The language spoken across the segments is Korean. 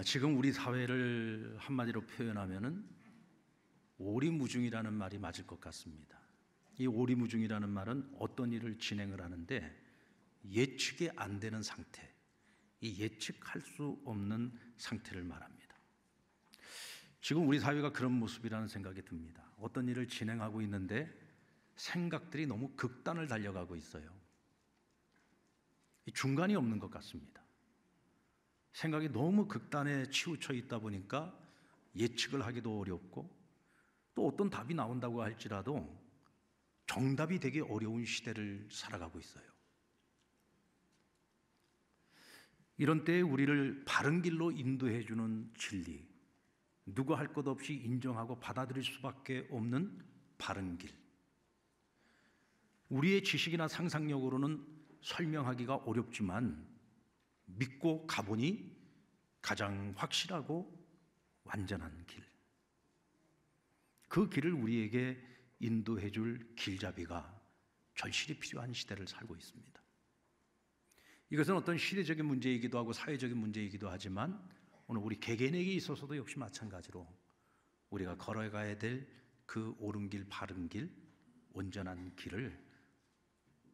지금 우리 사회를 한마디로 표현하면은 오리무중이라는 말이 맞을 것 같습니다. 이 오리무중이라는 말은 어떤 일을 진행을 하는데 예측이 안 되는 상태, 이 예측할 수 없는 상태를 말합니다. 지금 우리 사회가 그런 모습이라는 생각이 듭니다. 어떤 일을 진행하고 있는데 생각들이 너무 극단을 달려가고 있어요. 중간이 없는 것 같습니다. 생각이 너무 극단에 치우쳐 있다 보니까 예측을 하기도 어렵고, 또 어떤 답이 나온다고 할지라도 정답이 되기 어려운 시대를 살아가고 있어요. 이런 때에 우리를 바른 길로 인도해 주는 진리, 누구 할 것 없이 인정하고 받아들일 수밖에 없는 바른 길, 우리의 지식이나 상상력으로는 설명하기가 어렵지만 믿고 가보니 가장 확실하고 완전한 길, 그 길을 우리에게 인도해 줄 길잡이가 절실히 필요한 시대를 살고 있습니다. 이것은 어떤 시대적인 문제이기도 하고 사회적인 문제이기도 하지만 오늘 우리 개개인에게 있어서도 역시 마찬가지로 우리가 걸어가야 될 그 옳은 길, 바른 길, 온전한 길을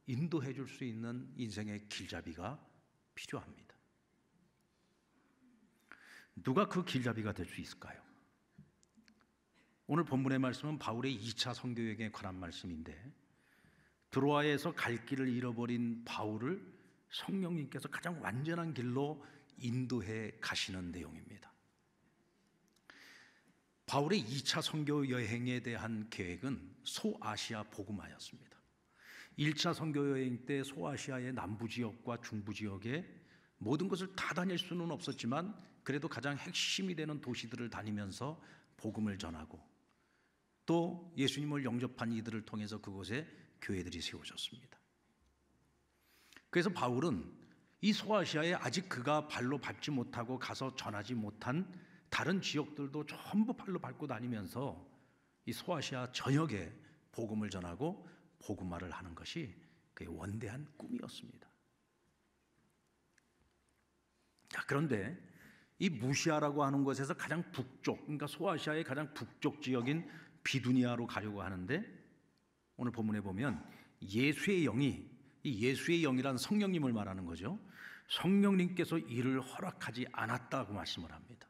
인도해 줄 수 있는 인생의 길잡이가 필요합니다. 누가 그 길잡이가 될 수 있을까요? 오늘 본문의 말씀은 바울의 2차 선교 여행에 관한 말씀인데, 드로아에서 갈 길을 잃어버린 바울을 성령님께서 가장 완전한 길로 인도해 가시는 내용입니다. 바울의 2차 선교 여행에 대한 계획은 소아시아 복음화였습니다. 1차 선교 여행 때 소아시아의 남부 지역과 중부 지역에 모든 것을 다 다닐 수는 없었지만 그래도 가장 핵심이 되는 도시들을 다니면서 복음을 전하고, 또 예수님을 영접한 이들을 통해서 그곳에 교회들이 세워졌습니다. 그래서 바울은 이 소아시아에 아직 그가 발로 밟지 못하고 가서 전하지 못한 다른 지역들도 전부 발로 밟고 다니면서 이 소아시아 전역에 복음을 전하고 복음화를 하는 것이 그의 원대한 꿈이었습니다. 그런데 이 무시아라고 하는 곳에서 가장 북쪽, 그러니까 소아시아의 가장 북쪽 지역인 비두니아로 가려고 하는데, 오늘 본문에 보면 예수의 영이, 이 예수의 영이란 성령님을 말하는 거죠. 성령님께서 이를 허락하지 않았다고 말씀을 합니다.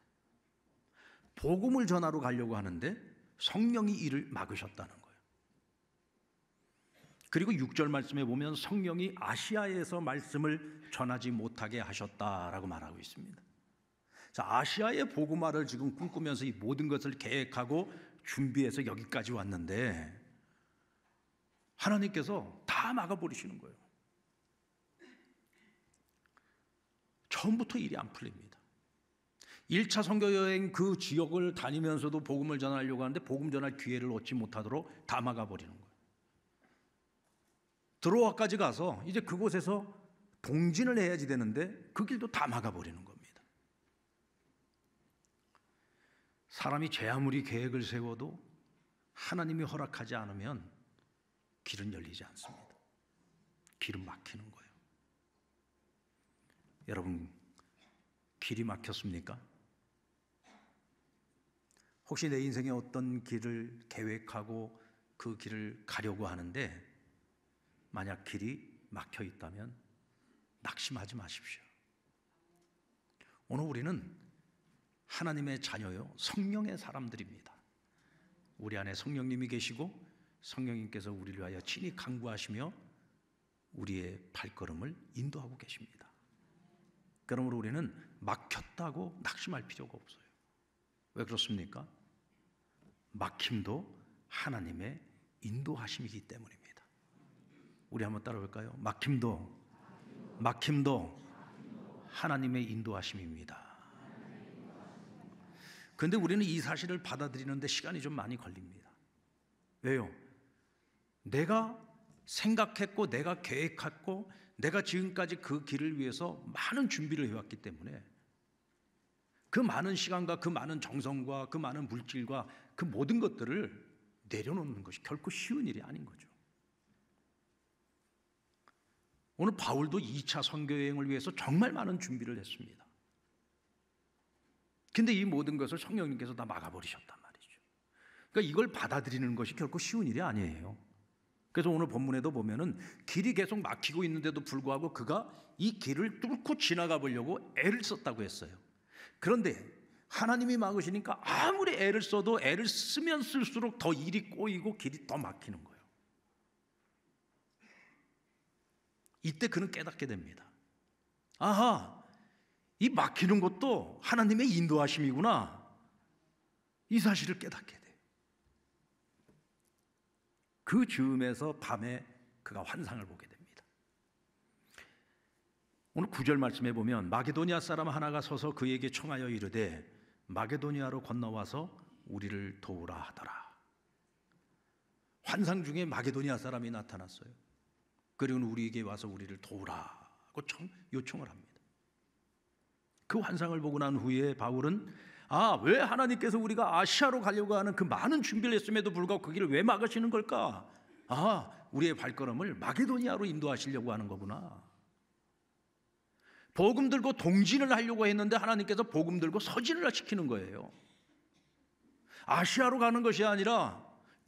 복음을 전하러 가려고 하는데 성령이 이를 막으셨다는 거예요. 그리고 6절 말씀에 보면 성령이 아시아에서 말씀을 전하지 못하게 하셨다라고 말하고 있습니다. 자, 아시아의 복음화를 지금 꿈꾸면서 이 모든 것을 계획하고 준비해서 여기까지 왔는데 하나님께서 다 막아버리시는 거예요. 처음부터 일이 안 풀립니다. 1차 선교 여행 그 지역을 다니면서도 복음을 전하려고 하는데 복음 전할 기회를 얻지 못하도록 다 막아버리는 거예요. 드로아까지 가서 이제 그곳에서 동진을 해야지 되는데 그 길도 다 막아버리는 겁니다. 사람이 제 아무리 계획을 세워도 하나님이 허락하지 않으면 길은 열리지 않습니다. 길은 막히는 거예요. 여러분, 길이 막혔습니까? 혹시 내 인생에 어떤 길을 계획하고 그 길을 가려고 하는데 만약 길이 막혀 있다면 낙심하지 마십시오. 오늘 우리는 하나님의 자녀요, 성령의 사람들입니다. 우리 안에 성령님이 계시고 성령님께서 우리를 위하여 친히 강구하시며 우리의 발걸음을 인도하고 계십니다. 그러므로 우리는 막혔다고 낙심할 필요가 없어요. 왜 그렇습니까? 막힘도 하나님의 인도하심이기 때문입니다. 우리 한번 따라볼까요? 막힘도 하나님의 인도하심입니다. 그런데 우리는 이 사실을 받아들이는데 시간이 좀 많이 걸립니다. 왜요? 내가 생각했고 내가 계획했고 내가 지금까지 그 길을 위해서 많은 준비를 해왔기 때문에 그 많은 시간과 그 많은 정성과 그 많은 물질과 그 모든 것들을 내려놓는 것이 결코 쉬운 일이 아닌 거죠. 오늘 바울도 2차 선교 여행을 위해서 정말 많은 준비를 했습니다. 근데 이 모든 것을 성령님께서 다 막아버리셨단 말이죠. 그러니까 이걸 받아들이는 것이 결코 쉬운 일이 아니에요. 그래서 오늘 본문에도 보면은 길이 계속 막히고 있는데도 불구하고 그가 이 길을 뚫고 지나가 보려고 애를 썼다고 했어요. 그런데 하나님이 막으시니까 아무리 애를 써도 애를 쓰면 쓸수록 더 일이 꼬이고 길이 더 막히는 거예요. 이때 그는 깨닫게 됩니다. 아하, 이 막히는 것도 하나님의 인도하심이구나. 이 사실을 깨닫게 돼요. 그 즈음에서 밤에 그가 환상을 보게 됩니다. 오늘 9절 말씀에 보면 마게도니아 사람 하나가 서서 그에게 청하여 이르되 마게도니아로 건너와서 우리를 도우라 하더라. 환상 중에 마게도니아 사람이 나타났어요. 그리고는 우리에게 와서 우리를 도우라고 요청을 합니다. 그 환상을 보고 난 후에 바울은 왜 하나님께서 우리가 아시아로 가려고 하는 그 많은 준비를 했음에도 불구하고 그 길을 왜 막으시는 걸까? 우리의 발걸음을 마게도니아로 인도하시려고 하는 거구나. 복음 들고 동진을 하려고 했는데 하나님께서 복음 들고 서진을 시키는 거예요. 아시아로 가는 것이 아니라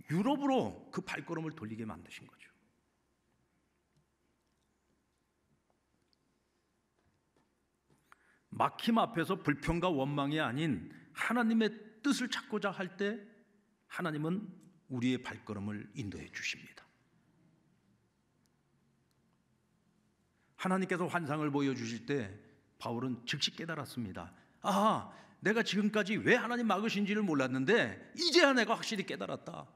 유럽으로 그 발걸음을 돌리게 만드신 거죠. 막힘 앞에서 불평과 원망이 아닌 하나님의 뜻을 찾고자 할 때 하나님은 우리의 발걸음을 인도해 주십니다. 하나님께서 환상을 보여주실 때 바울은 즉시 깨달았습니다. 내가 지금까지 왜 하나님 막으신지를 몰랐는데 이제야 내가 확실히 깨달았다.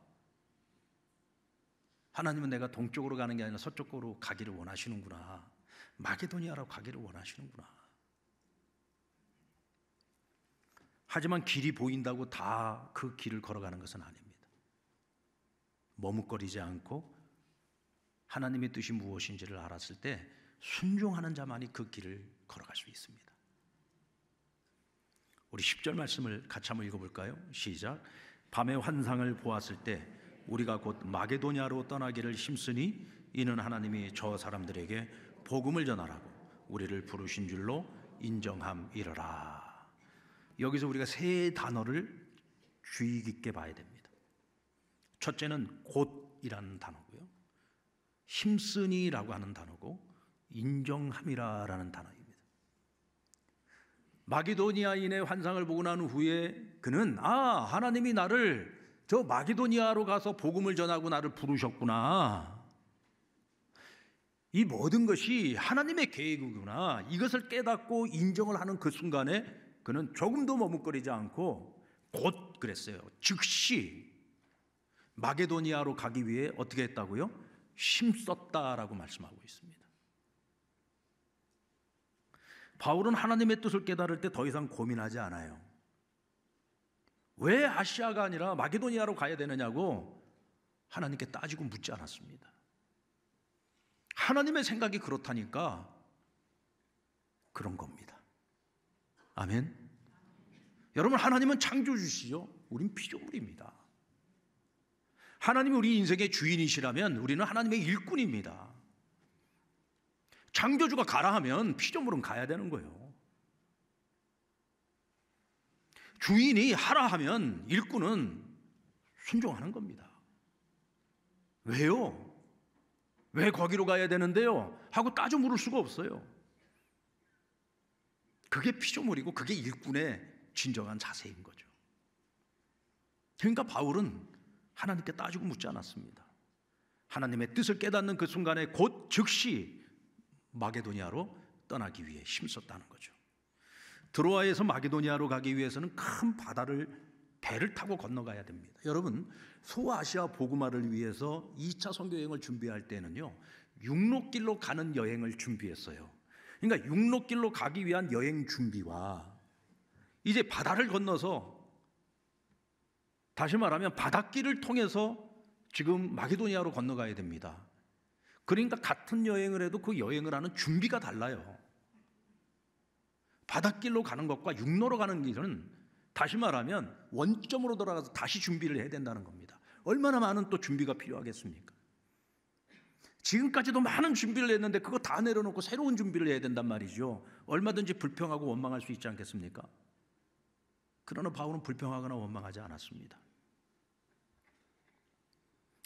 하나님은 내가 동쪽으로 가는 게 아니라 서쪽으로 가기를 원하시는구나. 마게도니아로 가기를 원하시는구나. 하지만 길이 보인다고 다 그 길을 걸어가는 것은 아닙니다. 머뭇거리지 않고 하나님의 뜻이 무엇인지를 알았을 때 순종하는 자만이 그 길을 걸어갈 수 있습니다. 우리 10절 말씀을 같이 한번 읽어볼까요? 시작. 밤에 환상을 보았을 때 우리가 곧 마게도니아로 떠나기를 힘쓰니 이는 하나님이 저 사람들에게 복음을 전하라고 우리를 부르신 줄로 인정함이러라. 여기서 우리가 세 단어를 주의 깊게 봐야 됩니다. 첫째는 곧이라는 단어고요, 힘쓰니라고 하는 단어고, 인정함이라는 단어입니다. 마게도니아인의 환상을 보고 난 후에 그는 하나님이 나를 저 마게도니아로 가서 복음을 전하고 나를 부르셨구나. 이 모든 것이 하나님의 계획이구나. 이것을 깨닫고 인정을 하는 그 순간에 그는 조금도 머뭇거리지 않고 곧 그랬어요. 즉시 마게도니아로 가기 위해 어떻게 했다고요? 힘썼다라고 말씀하고 있습니다. 바울은 하나님의 뜻을 깨달을 때 더 이상 고민하지 않아요. 왜 아시아가 아니라 마게도니아로 가야 되느냐고 하나님께 따지고 묻지 않았습니다. 하나님의 생각이 그렇다니까 그런 겁니다. 아멘. 여러분, 하나님은 창조주시죠. 우린 피조물입니다. 하나님이 우리 인생의 주인이시라면 우리는 하나님의 일꾼입니다. 창조주가 가라 하면 피조물은 가야 되는 거예요. 주인이 하라 하면 일꾼은 순종하는 겁니다. 왜요? 왜 거기로 가야 되는데요? 하고 따져 물을 수가 없어요. 그게 피조물이고 그게 일꾼의 진정한 자세인 거죠. 그러니까 바울은 하나님께 따지고 묻지 않았습니다. 하나님의 뜻을 깨닫는 그 순간에 곧 즉시 마게도니아로 떠나기 위해 힘썼다는 거죠. 드로아에서 마게도니아로 가기 위해서는 큰 바다를 배를 타고 건너가야 됩니다. 여러분, 소아시아 복음화를 위해서 2차 선교 여행을 준비할 때는요, 육로길로 가는 여행을 준비했어요. 그러니까 육로길로 가기 위한 여행 준비와 이제 바다를 건너서, 다시 말하면 바닷길을 통해서 지금 마게도니아로 건너가야 됩니다. 그러니까 같은 여행을 해도 그 여행을 하는 준비가 달라요. 바닷길로 가는 것과 육로로 가는 길은 다시 말하면 원점으로 돌아가서 다시 준비를 해야 된다는 겁니다. 얼마나 많은 또 준비가 필요하겠습니까? 지금까지도 많은 준비를 했는데 그거 다 내려놓고 새로운 준비를 해야 된단 말이죠. 얼마든지 불평하고 원망할 수 있지 않겠습니까? 그러나 바울은 불평하거나 원망하지 않았습니다.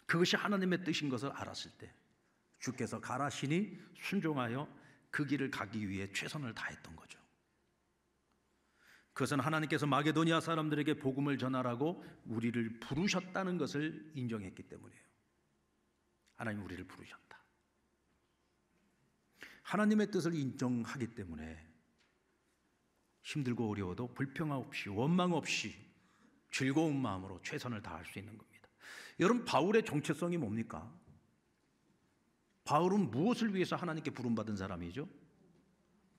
그것이 하나님의 뜻인 것을 알았을 때 주께서 가라시니 순종하여 그 길을 가기 위해 최선을 다했던 거죠. 그것은 하나님께서 마게도니아 사람들에게 복음을 전하라고 우리를 부르셨다는 것을 인정했기 때문이에요. 하나님 우리를 부르셨다. 하나님의 뜻을 인정하기 때문에 힘들고 어려워도 불평 없이 원망 없이 즐거운 마음으로 최선을 다할 수 있는 겁니다. 여러분, 바울의 정체성이 뭡니까? 바울은 무엇을 위해서 하나님께 부름받은 사람이죠?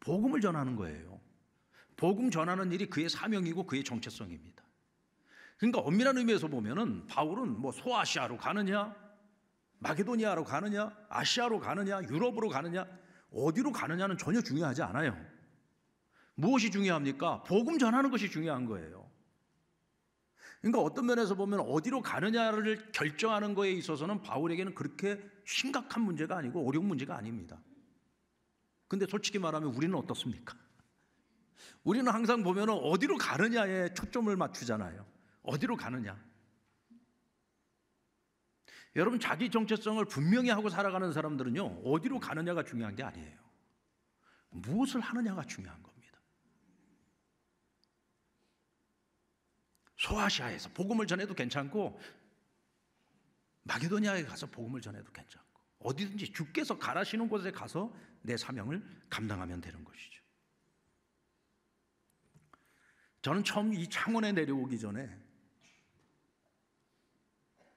복음을 전하는 거예요. 복음 전하는 일이 그의 사명이고 그의 정체성입니다. 그러니까 엄밀한 의미에서 보면은 바울은 뭐 소아시아로 가느냐, 마게도니아로 가느냐, 아시아로 가느냐, 유럽으로 가느냐, 어디로 가느냐는 전혀 중요하지 않아요. 무엇이 중요합니까? 복음 전하는 것이 중요한 거예요. 그러니까 어떤 면에서 보면 어디로 가느냐를 결정하는 거에 있어서는 바울에게는 그렇게 심각한 문제가 아니고 어려운 문제가 아닙니다. 근데 솔직히 말하면 우리는 어떻습니까? 우리는 항상 보면 어디로 가느냐에 초점을 맞추잖아요. 어디로 가느냐. 여러분, 자기 정체성을 분명히 하고 살아가는 사람들은요, 어디로 가느냐가 중요한 게 아니에요. 무엇을 하느냐가 중요한 겁니다. 소아시아에서 복음을 전해도 괜찮고 마게도니아에 가서 복음을 전해도 괜찮고 어디든지 주께서 가라시는 곳에 가서 내 사명을 감당하면 되는 것이죠. 저는 처음 이 창원에 내려오기 전에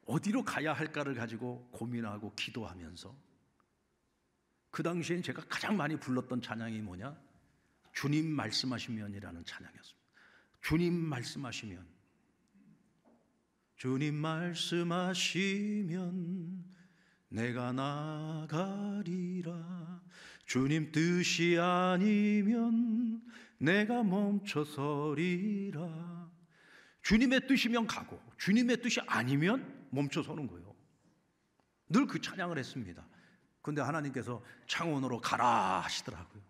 어디로 가야 할까를 가지고 고민하고 기도하면서 그 당시엔 제가 가장 많이 불렀던 찬양이 뭐냐? 주님 말씀하시면이라는 찬양이었습니다. 주님 말씀하시면, 주님 말씀하시면 내가 나가리라. 주님 뜻이 아니면 내가 멈춰서리라. 주님의 뜻이면 가고 주님의 뜻이 아니면 멈춰서는 거예요. 늘 그 찬양을 했습니다. 그런데 하나님께서 창원으로 가라 하시더라고요.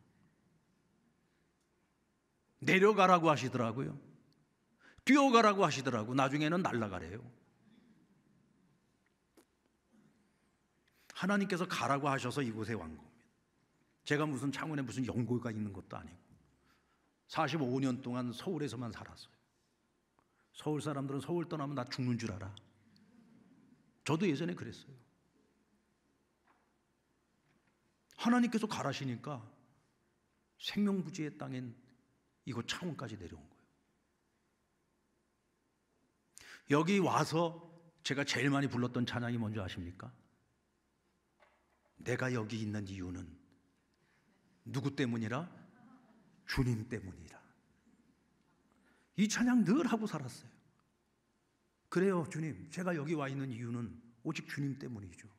내려가라고 하시더라고요. 뛰어가라고 하시더라고. 나중에는 날아가래요. 하나님께서 가라고 하셔서 이곳에 온 겁니다. 제가 무슨 창원에 무슨 연고가 있는 것도 아니고 45년 동안 서울에서만 살았어요. 서울 사람들은 서울 떠나면 나 죽는 줄 알아. 저도 예전에 그랬어요. 하나님께서 가라시니까 생명부지의 땅엔 이곳 창원까지 내려온 거예요. 여기 와서 제가 제일 많이 불렀던 찬양이 뭔지 아십니까? 내가 여기 있는 이유는 누구 때문이라? 주님 때문이라. 이 찬양 늘 하고 살았어요. 그래요, 주님. 제가 여기 와 있는 이유는 오직 주님 때문이죠.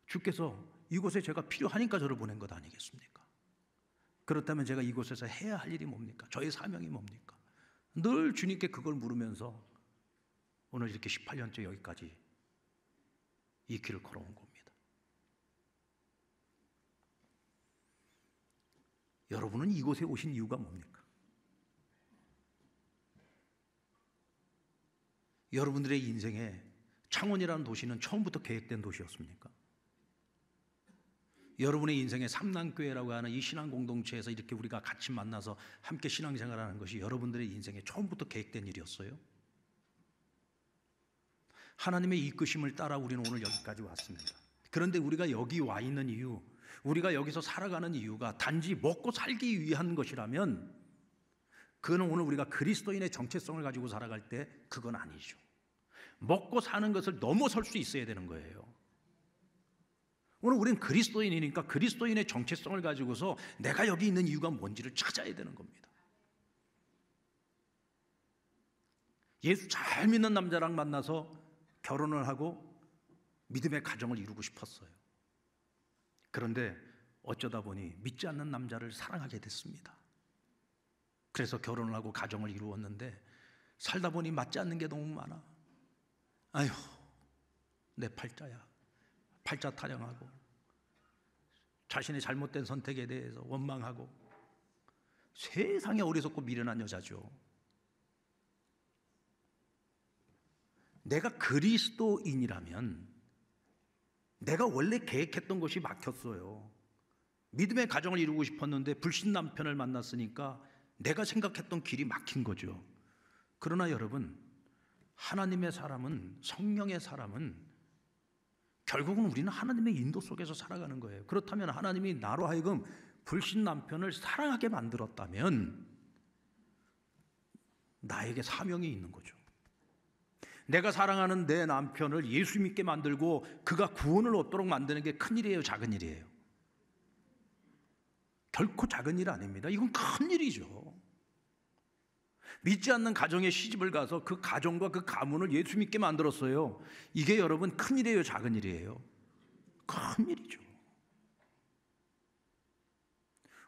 주께서 이곳에 제가 필요하니까 저를 보낸 것 아니겠습니까? 그렇다면 제가 이곳에서 해야 할 일이 뭡니까? 저의 사명이 뭡니까? 늘 주님께 그걸 물으면서 오늘 이렇게 18년째 여기까지 이 길을 걸어온 겁니다. 여러분은 이곳에 오신 이유가 뭡니까? 여러분들의 인생에 창원이라는 도시는 처음부터 계획된 도시였습니까? 여러분의 인생에 삼남교회라고 하는 이 신앙 공동체에서 이렇게 우리가 같이 만나서 함께 신앙생활하는 것이 여러분들의 인생에 처음부터 계획된 일이었어요? 하나님의 이끄심을 따라 우리는 오늘 여기까지 왔습니다. 그런데 우리가 여기 와 있는 이유, 우리가 여기서 살아가는 이유가 단지 먹고 살기 위한 것이라면 그거는 오늘 우리가 그리스도인의 정체성을 가지고 살아갈 때 그건 아니죠. 먹고 사는 것을 넘어설 수 있어야 되는 거예요. 오늘 우리는 그리스도인이니까 그리스도인의 정체성을 가지고서 내가 여기 있는 이유가 뭔지를 찾아야 되는 겁니다. 예수 잘 믿는 남자랑 만나서 결혼을 하고 믿음의 가정을 이루고 싶었어요. 그런데 어쩌다 보니 믿지 않는 남자를 사랑하게 됐습니다. 그래서 결혼을 하고 가정을 이루었는데 살다 보니 맞지 않는 게 너무 많아. 아휴, 내 팔자야. 팔자 타령하고 자신의 잘못된 선택에 대해서 원망하고 세상에 어리석고 미련한 여자죠. 내가 그리스도인이라면 내가 원래 계획했던 것이 막혔어요. 믿음의 가정을 이루고 싶었는데 불신 남편을 만났으니까 내가 생각했던 길이 막힌 거죠. 그러나 여러분, 하나님의 사람은, 성령의 사람은 결국은 우리는 하나님의 인도 속에서 살아가는 거예요. 그렇다면 하나님이 나로 하여금 불신 남편을 사랑하게 만들었다면 나에게 사명이 있는 거죠. 내가 사랑하는 내 남편을 예수 믿게 만들고 그가 구원을 얻도록 만드는 게 큰일이에요, 작은 일이에요? 결코 작은 일 아닙니다. 이건 큰 일이죠. 믿지 않는 가정에 시집을 가서 그 가정과 그 가문을 예수 믿게 만들었어요. 이게 여러분 큰일이에요, 작은 일이에요? 큰 일이죠.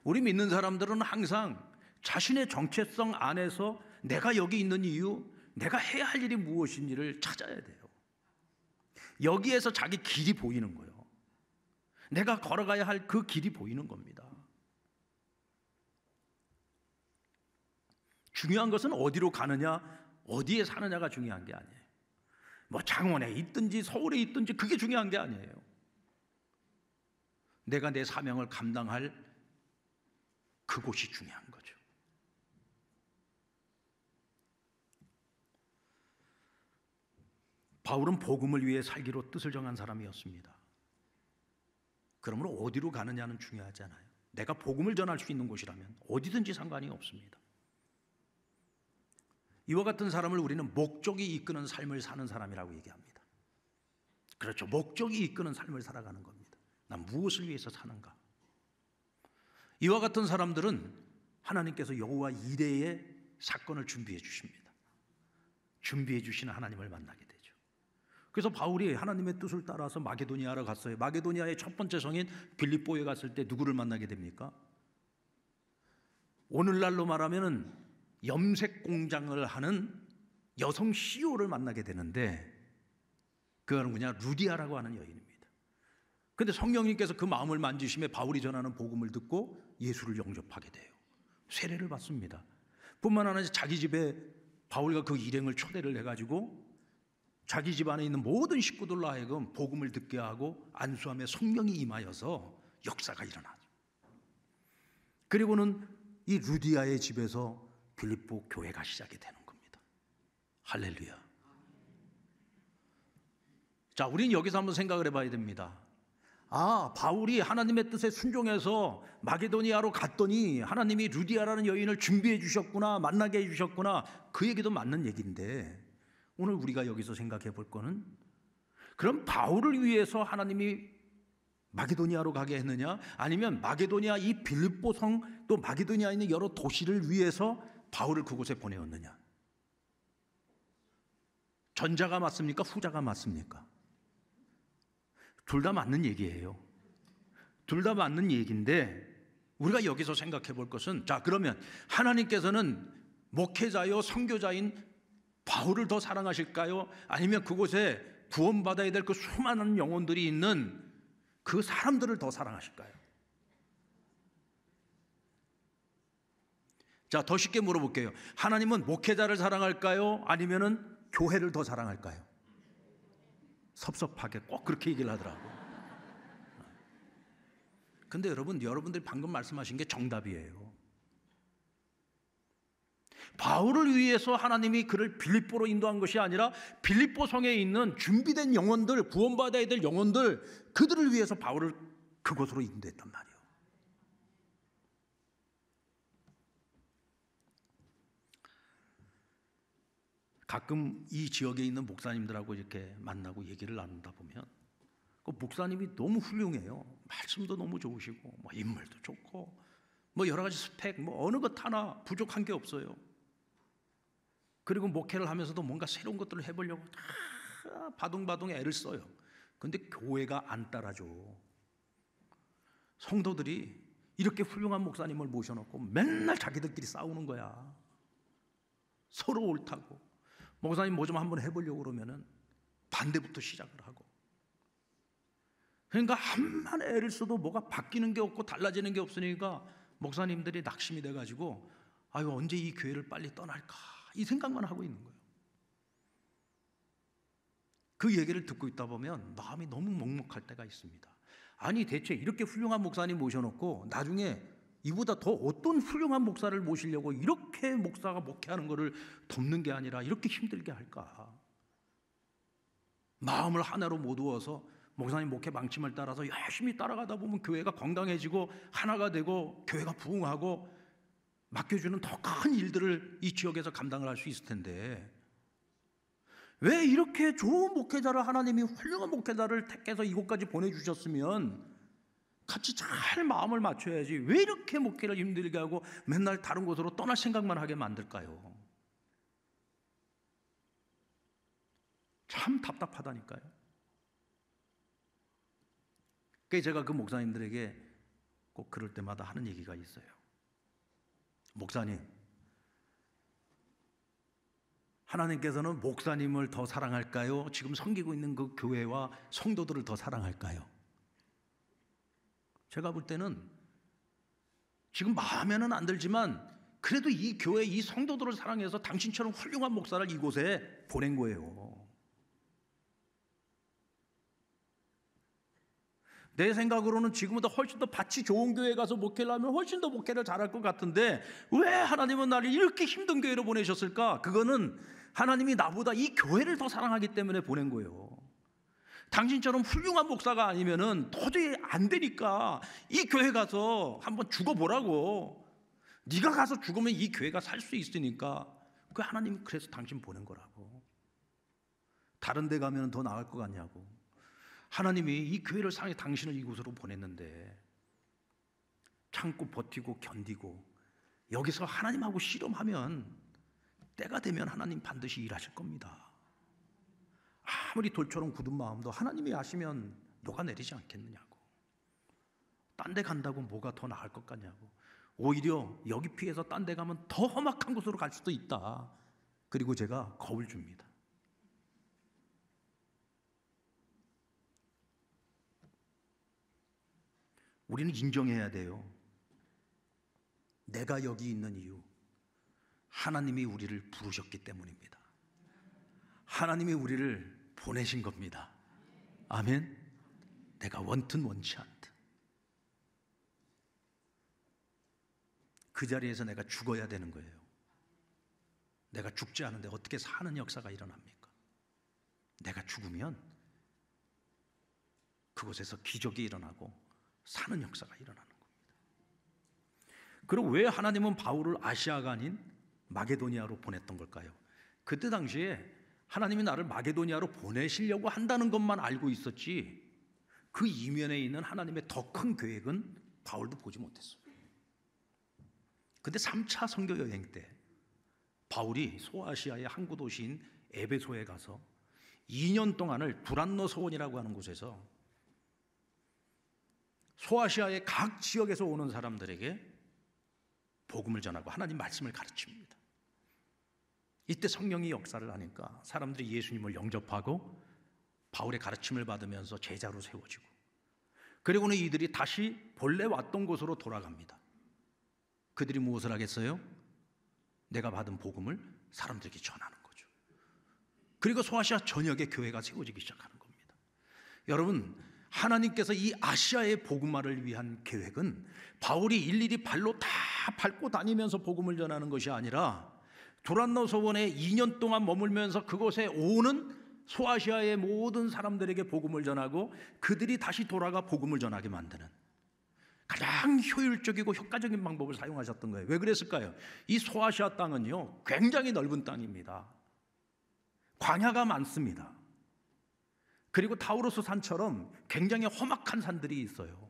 우리 믿는 사람들은 항상 자신의 정체성 안에서 내가 여기 있는 이유, 내가 해야 할 일이 무엇인지를 찾아야 돼요. 여기에서 자기 길이 보이는 거예요. 내가 걸어가야 할 그 길이 보이는 겁니다. 중요한 것은 어디로 가느냐, 어디에 사느냐가 중요한 게 아니에요. 뭐 창원에 있든지 서울에 있든지 그게 중요한 게 아니에요. 내가 내 사명을 감당할 그곳이 중요한 거죠. 바울은 복음을 위해 살기로 뜻을 정한 사람이었습니다. 그러므로 어디로 가느냐는 중요하지 않아요. 내가 복음을 전할 수 있는 곳이라면 어디든지 상관이 없습니다. 이와 같은 사람을 우리는 목적이 이끄는 삶을 사는 사람이라고 얘기합니다. 그렇죠. 목적이 이끄는 삶을 살아가는 겁니다. 난 무엇을 위해서 사는가? 이와 같은 사람들은 하나님께서 여호와 이레의 사건을 준비해 주십니다. 준비해 주시는 하나님을 만나게 되죠. 그래서 바울이 하나님의 뜻을 따라서 마게도니아로 갔어요. 마게도니아의 첫 번째 성인 빌립보에 갔을 때 누구를 만나게 됩니까? 오늘날로 말하면 염색 공장을 하는 여성 CEO를 만나게 되는데 그건 누구냐? 루디아라고 하는 여인입니다. 그런데 성령님께서 그 마음을 만지심에 바울이 전하는 복음을 듣고 예수를 영접하게 돼요. 세례를 받습니다. 뿐만 아니라 자기 집에 바울과 그 일행을 초대를 해가지고 자기 집 안에 있는 모든 식구들로 하여금 복음을 듣게 하고 안수함에 성령이 임하여서 역사가 일어나죠. 그리고는 이 루디아의 집에서 빌립보 교회가 시작이 되는 겁니다. 할렐루야. 자, 우리는 여기서 한번 생각을 해봐야 됩니다. 아, 바울이 하나님의 뜻에 순종해서 마게도니아로 갔더니 하나님이 루디아라는 여인을 준비해 주셨구나, 만나게 해 주셨구나, 그 얘기도 맞는 얘기인데 오늘 우리가 여기서 생각해 볼 거는 그럼 바울을 위해서 하나님이 마게도니아로 가게 했느냐, 아니면 마게도니아 이 빌립보 성 또 마게도니아에 있는 여러 도시를 위해서 바울을 그곳에 보내었느냐? 전자가 맞습니까? 후자가 맞습니까? 둘 다 맞는 얘기예요. 둘 다 맞는 얘기인데 우리가 여기서 생각해 볼 것은, 자, 그러면 하나님께서는 목회자요 선교자인 바울을 더 사랑하실까요? 아니면 그곳에 구원받아야 될 그 수많은 영혼들이 있는 그 사람들을 더 사랑하실까요? 자, 더 쉽게 물어볼게요. 하나님은 목회자를 사랑할까요? 아니면은 교회를 더 사랑할까요? 섭섭하게 꼭 그렇게 얘기를 하더라고요. 근데 여러분들이 방금 말씀하신 게 정답이에요. 바울을 위해서 하나님이 그를 빌립보로 인도한 것이 아니라 빌립보 성에 있는 준비된 영혼들, 구원받아야 될 영혼들, 그들을 위해서 바울을 그곳으로 인도했단 말이에요. 가끔 이 지역에 있는 목사님들하고 이렇게 만나고 얘기를 나누다 보면 그 목사님이 너무 훌륭해요. 말씀도 너무 좋으시고 뭐 인물도 좋고 뭐 여러 가지 스펙 뭐 어느 것 하나 부족한 게 없어요. 그리고 목회를 하면서도 뭔가 새로운 것들을 해보려고 다 바둥바둥 애를 써요. 근데 교회가 안 따라줘. 성도들이 이렇게 훌륭한 목사님을 모셔놓고 맨날 자기들끼리 싸우는 거야. 서로 옳다고. 목사님 뭐 좀 한번 해보려고 그러면은 반대부터 시작을 하고. 그러니까 한만 애를 써도 뭐가 바뀌는 게 없고 달라지는 게 없으니까 목사님들이 낙심이 돼가지고 아유 언제 이 교회를 빨리 떠날까 이 생각만 하고 있는 거예요. 그 얘기를 듣고 있다 보면 마음이 너무 먹먹할 때가 있습니다. 아니 대체 이렇게 훌륭한 목사님 모셔놓고 나중에 이보다 더 어떤 훌륭한 목사를 모시려고 이렇게 목사가 목회하는 것을 돕는 게 아니라 이렇게 힘들게 할까? 마음을 하나로 모두어서 목사님 목회 방침을 따라서 열심히 따라가다 보면 교회가 건강해지고 하나가 되고 교회가 부흥하고 맡겨주는 더 큰 일들을 이 지역에서 감당을 할 수 있을 텐데, 왜 이렇게 좋은 목회자를, 하나님이 훌륭한 목회자를 택해서 이곳까지 보내주셨으면 같이 잘 마음을 맞춰야지 왜 이렇게 목회를 힘들게 하고 맨날 다른 곳으로 떠날 생각만 하게 만들까요? 참 답답하다니까요. 그래서 제가 그 목사님들에게 꼭 그럴 때마다 하는 얘기가 있어요. 목사님, 하나님께서는 목사님을 더 사랑할까요? 지금 섬기고 있는 그 교회와 성도들을 더 사랑할까요? 제가 볼 때는 지금 마음에는 안 들지만 그래도 이 교회, 이 성도들을 사랑해서 당신처럼 훌륭한 목사를 이곳에 보낸 거예요. 내 생각으로는 지금보다 훨씬 더 밭이 좋은 교회에 가서 목회를 하면 훨씬 더 목회를 잘할 것 같은데 왜 하나님은 나를 이렇게 힘든 교회로 보내셨을까? 그거는 하나님이 나보다 이 교회를 더 사랑하기 때문에 보낸 거예요. 당신처럼 훌륭한 목사가 아니면은 도저히 안 되니까 이 교회 가서 한번 죽어보라고. 네가 가서 죽으면 이 교회가 살 수 있으니까. 그 하나님이 그래서 당신 보낸 거라고. 다른 데 가면 더 나을 것 같냐고. 하나님이 이 교회를 사랑해 당신을 이곳으로 보냈는데 참고 버티고 견디고 여기서 하나님하고 씨름하면 때가 되면 하나님 반드시 일하실 겁니다. 아무리 돌처럼 굳은 마음도 하나님이 아시면 녹아내리지 않겠느냐고. 딴 데 간다고 뭐가 더 나을 것 같냐고. 오히려 여기 피해서 딴 데 가면 더 험악한 곳으로 갈 수도 있다. 그리고 제가 겁을 줍니다. 우리는 인정해야 돼요. 내가 여기 있는 이유, 하나님이 우리를 부르셨기 때문입니다. 하나님이 우리를 보내신 겁니다. 아멘. 내가 원튼 원치 않든 그 자리에서 내가 죽어야 되는 거예요. 내가 죽지 않은데 어떻게 사는 역사가 일어납니까? 내가 죽으면 그곳에서 기적이 일어나고 사는 역사가 일어나는 겁니다. 그리고 왜 하나님은 바울을 아시아가 아닌 마게도니아로 보냈던 걸까요? 그때 당시에 하나님이 나를 마게도니아로 보내시려고 한다는 것만 알고 있었지 그 이면에 있는 하나님의 더 큰 계획은 바울도 보지 못했어요. 근데 3차 선교 여행 때 바울이 소아시아의 항구 도시인 에베소에 가서 2년 동안을 두란노 소원이라고 하는 곳에서 소아시아의 각 지역에서 오는 사람들에게 복음을 전하고 하나님 말씀을 가르칩니다. 이때 성령이 역사를 하니까 사람들이 예수님을 영접하고 바울의 가르침을 받으면서 제자로 세워지고, 그리고는 이들이 다시 본래 왔던 곳으로 돌아갑니다. 그들이 무엇을 하겠어요? 내가 받은 복음을 사람들에게 전하는 거죠. 그리고 소아시아 전역에 교회가 세워지기 시작하는 겁니다. 여러분, 하나님께서 이 아시아의 복음화를 위한 계획은 바울이 일일이 발로 다 밟고 다니면서 복음을 전하는 것이 아니라 두란노 소원에 2년 동안 머물면서 그곳에 오는 소아시아의 모든 사람들에게 복음을 전하고 그들이 다시 돌아가 복음을 전하게 만드는 가장 효율적이고 효과적인 방법을 사용하셨던 거예요. 왜 그랬을까요? 이 소아시아 땅은요, 굉장히 넓은 땅입니다. 광야가 많습니다. 그리고 타우로스 산처럼 굉장히 험악한 산들이 있어요.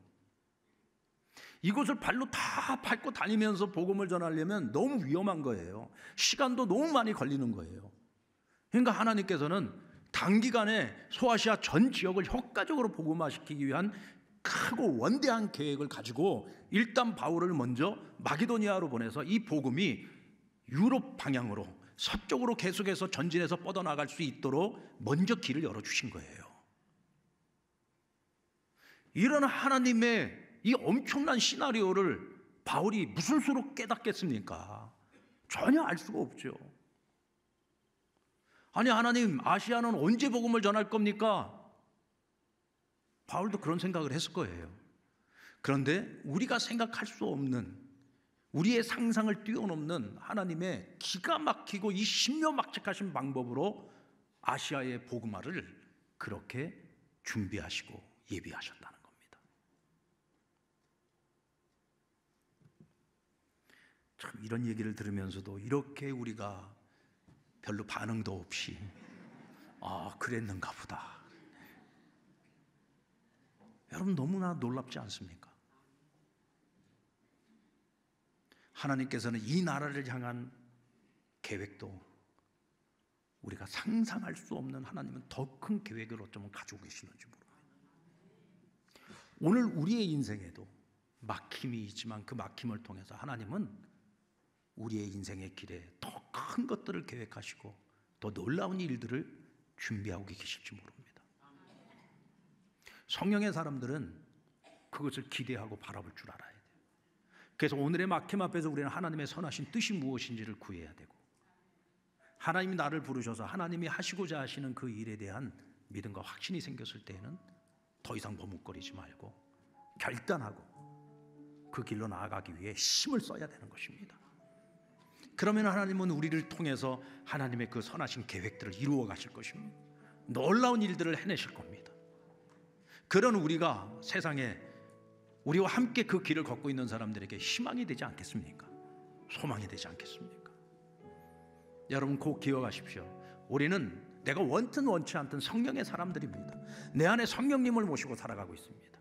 이곳을 발로 다 밟고 다니면서 복음을 전하려면 너무 위험한 거예요. 시간도 너무 많이 걸리는 거예요. 그러니까 하나님께서는 단기간에 소아시아 전 지역을 효과적으로 복음화시키기 위한 크고 원대한 계획을 가지고 일단 바울을 먼저 마게도니아로 보내서 이 복음이 유럽 방향으로 서쪽으로 계속해서 전진해서 뻗어나갈 수 있도록 먼저 길을 열어주신 거예요. 이런 하나님의 이 엄청난 시나리오를 바울이 무슨 수로 깨닫겠습니까? 전혀 알 수가 없죠. 아니 하나님, 아시아는 언제 복음을 전할 겁니까? 바울도 그런 생각을 했을 거예요. 그런데 우리가 생각할 수 없는, 우리의 상상을 뛰어넘는 하나님의 기가 막히고 이 신묘막측하신 방법으로 아시아의 복음화를 그렇게 준비하시고 예비하셨다는 겁니다. 참 이런 얘기를 들으면서도 이렇게 우리가 별로 반응도 없이 그랬는가 보다. 여러분 너무나 놀랍지 않습니까? 하나님께서는 이 나라를 향한 계획도 우리가 상상할 수 없는, 하나님은 더 큰 계획을 어쩌면 가지고 계시는지 모릅니다. 오늘 우리의 인생에도 막힘이 있지만 그 막힘을 통해서 하나님은 우리의 인생의 길에 더 큰 것들을 계획하시고 더 놀라운 일들을 준비하고 계실지 모릅니다. 성령의 사람들은 그것을 기대하고 바라볼 줄 알아야 돼요. 그래서 오늘의 막힘 앞에서 우리는 하나님의 선하신 뜻이 무엇인지를 구해야 되고, 하나님이 나를 부르셔서 하나님이 하시고자 하시는 그 일에 대한 믿음과 확신이 생겼을 때에는 더 이상 머뭇거리지 말고 결단하고 그 길로 나아가기 위해 힘을 써야 되는 것입니다. 그러면 하나님은 우리를 통해서 하나님의 그 선하신 계획들을 이루어 가실 것입니다. 놀라운 일들을 해내실 겁니다. 그런 우리가 세상에 우리와 함께 그 길을 걷고 있는 사람들에게 희망이 되지 않겠습니까? 소망이 되지 않겠습니까? 여러분 꼭 기억하십시오. 우리는 내가 원든 원치 않든 성령의 사람들입니다. 내 안에 성령님을 모시고 살아가고 있습니다.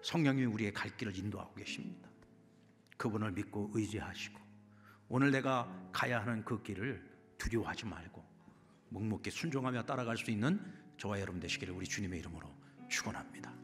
성령님이 우리의 갈 길을 인도하고 계십니다. 그분을 믿고 의지하시고 오늘 내가 가야 하는 그 길을 두려워하지 말고 묵묵히 순종하며 따라갈 수 있는 저와 여러분 되시기를 우리 주님의 이름으로 축원합니다.